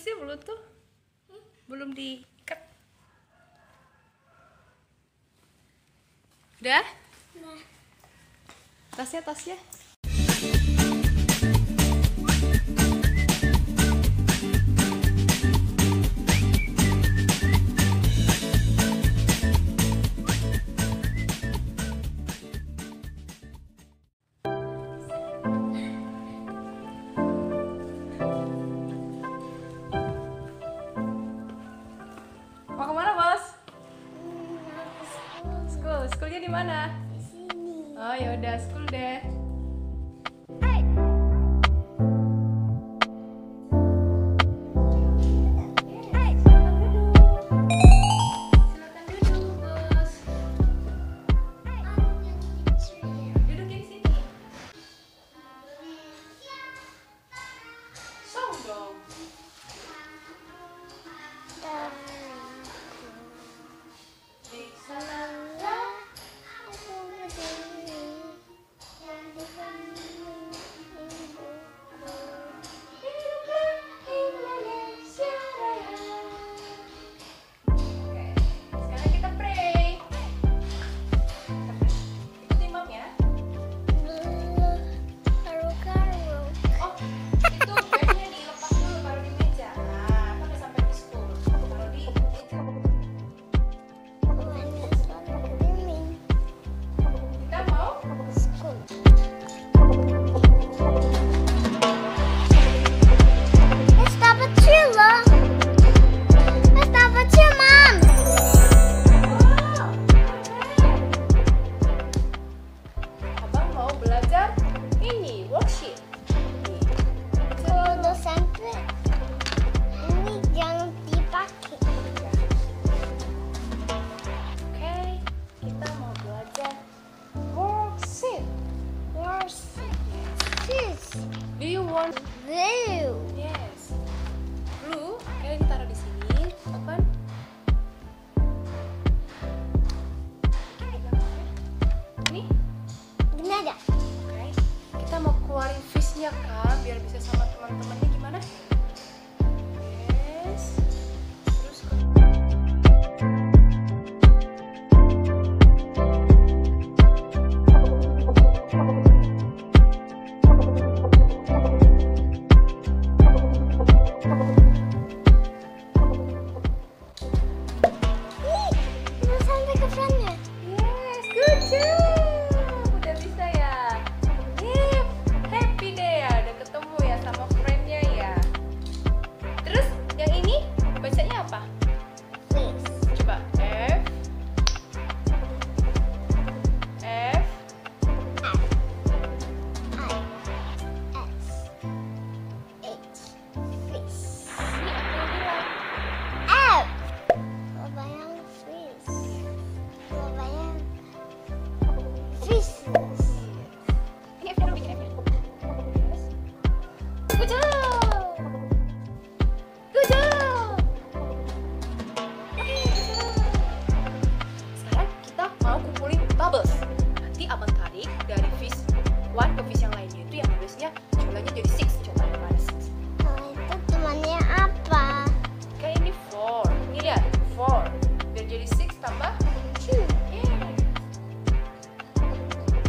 sih Bluetooth? Belum diikat. Udah? Nah. Tasnya. Mau kemana, Bos? Schoolnya di mana? Di sini. Oh ya udah, school deh. Worksheet. Kalau dosen ini jangan dipakai. Oke, kita mau belajar worksheet. Yes. Do you want Blue. Yes. Blue, kalian taruh di sini. Open. Ini? Gini aja. Oke. Kita mau keluarin fish-nya, Kak, biar bisa sama teman-temannya gimana? Yes. Terus Udah sampai ke frontnya. yes, good job. Udah bisa ya. Yeah, happy deh ya, udah ketemu ya sama friend-nya ya. Terus yang ini bacanya apa? Please. Coba F F I, S, H, H, F. ini F dulu, bikin F-nya. Good job. Good job. Oke, good job. Sekarang kita mau kumpulin bubbles. Nanti abang tarik dari fish 1 ke fish yang lainnya, itu yang biasanya jumlahnya jadi 6. Coba mana 6? Kalau itu temannya apa? Kan ini 4. Ini lihat 4. Biar jadi 6 tambah 2. Yeah.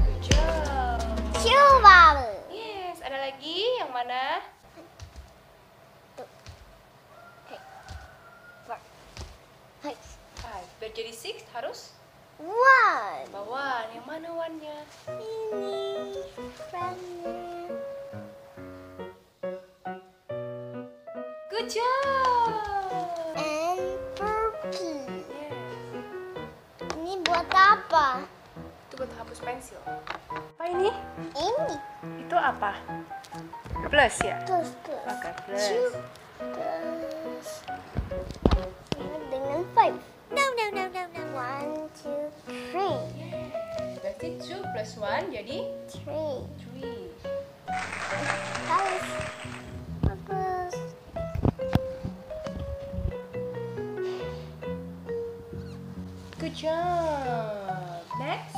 Good job. Coba. Yes, ada lagi yang mana? Hai. 5. Biar jadi 6 harus One. bawah. Yang mana one-nya? Ini friendnya. Good job. And purple. Yes. Ini buat apa? Itu buat hapus pensil. Apa ini? Ini Itu apa? Plus ya? plus. Oke, plus. Two plus. Dengan 5. No. 1, 2, 3. Berarti 2 plus 1 jadi 3. 3. Hapus. Hapus. Good job. Next.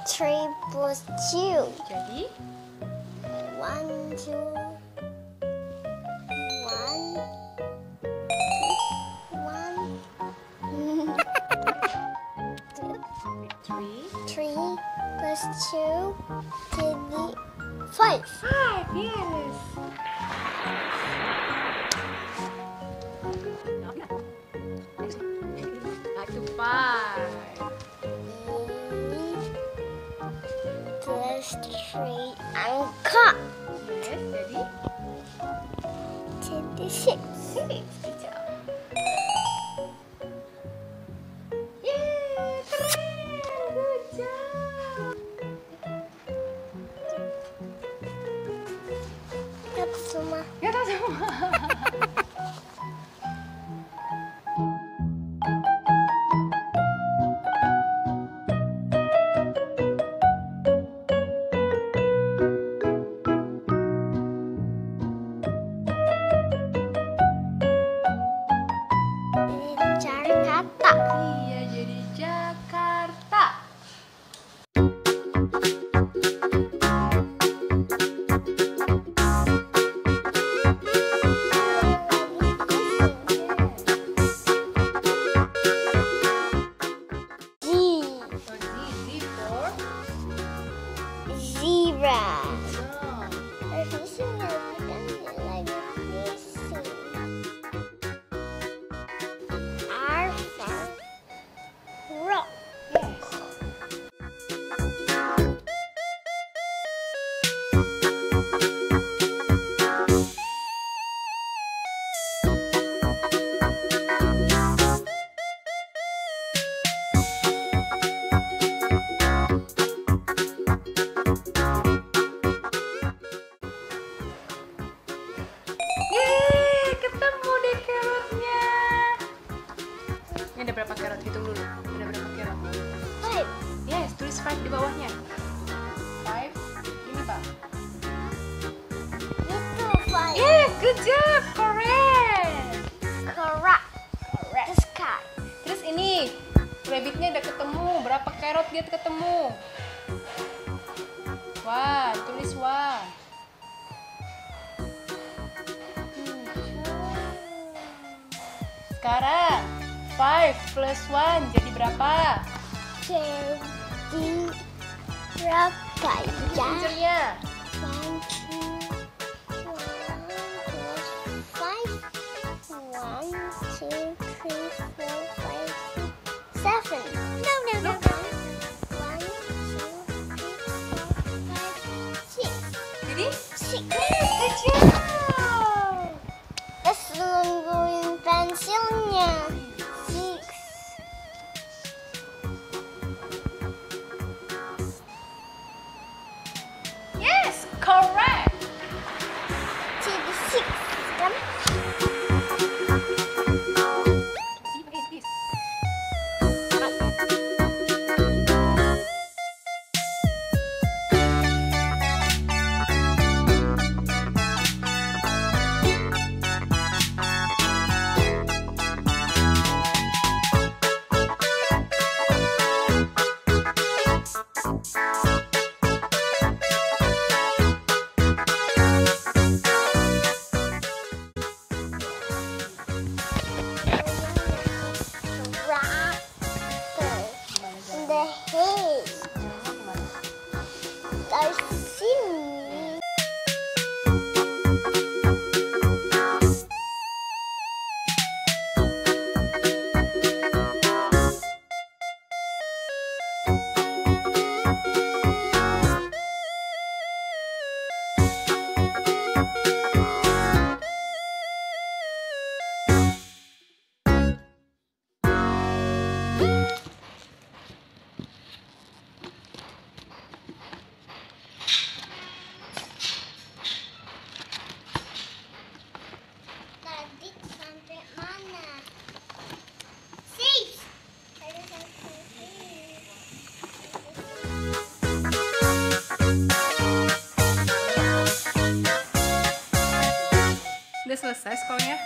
3 plus 2. Jadi 1, 2. Jadi 5. 5, yes. Back to 5. Plus 3 angka. Yes, jadi Jadi 6. 6. Good job. Yeay, keren. Good job. Dapat semua. Ya tahu semua. Cari kata. Iya, jadi Jakarta. Z. So Z for Zebra. no. Fishing lagi fishing. R for rock. Yes. Yeay, ketemu deh carrotnya. Ini ada berapa carrot? Hitung dulu. Ada berapa carrot? 5. Yes, tulis 5 di bawahnya. 5. Ini, Pak. Itu 5. Yes, good job. Correct. Correct. Correct. The sky. Terus ini, rabbitnya udah ketemu. Berapa carrot dia ketemu? 1, tulis 1. Sekarang 5 plus 1 jadi berapa? Jadi berapa ya? Pincernya. 1, 2, 1 plus 5. 1, 2, 3, 4, 5, 6, 7. No, no, no, no. 1, 2, 3, 4, 5, 6. Jadi 6. good job. Terus nungguin pensilnya. 6. Yes, correct. Jadi 6 kan? The hay. Dari sini. Tadi sampai mana? 6. Tadi sampai sini. Udah selesai sekolahnya?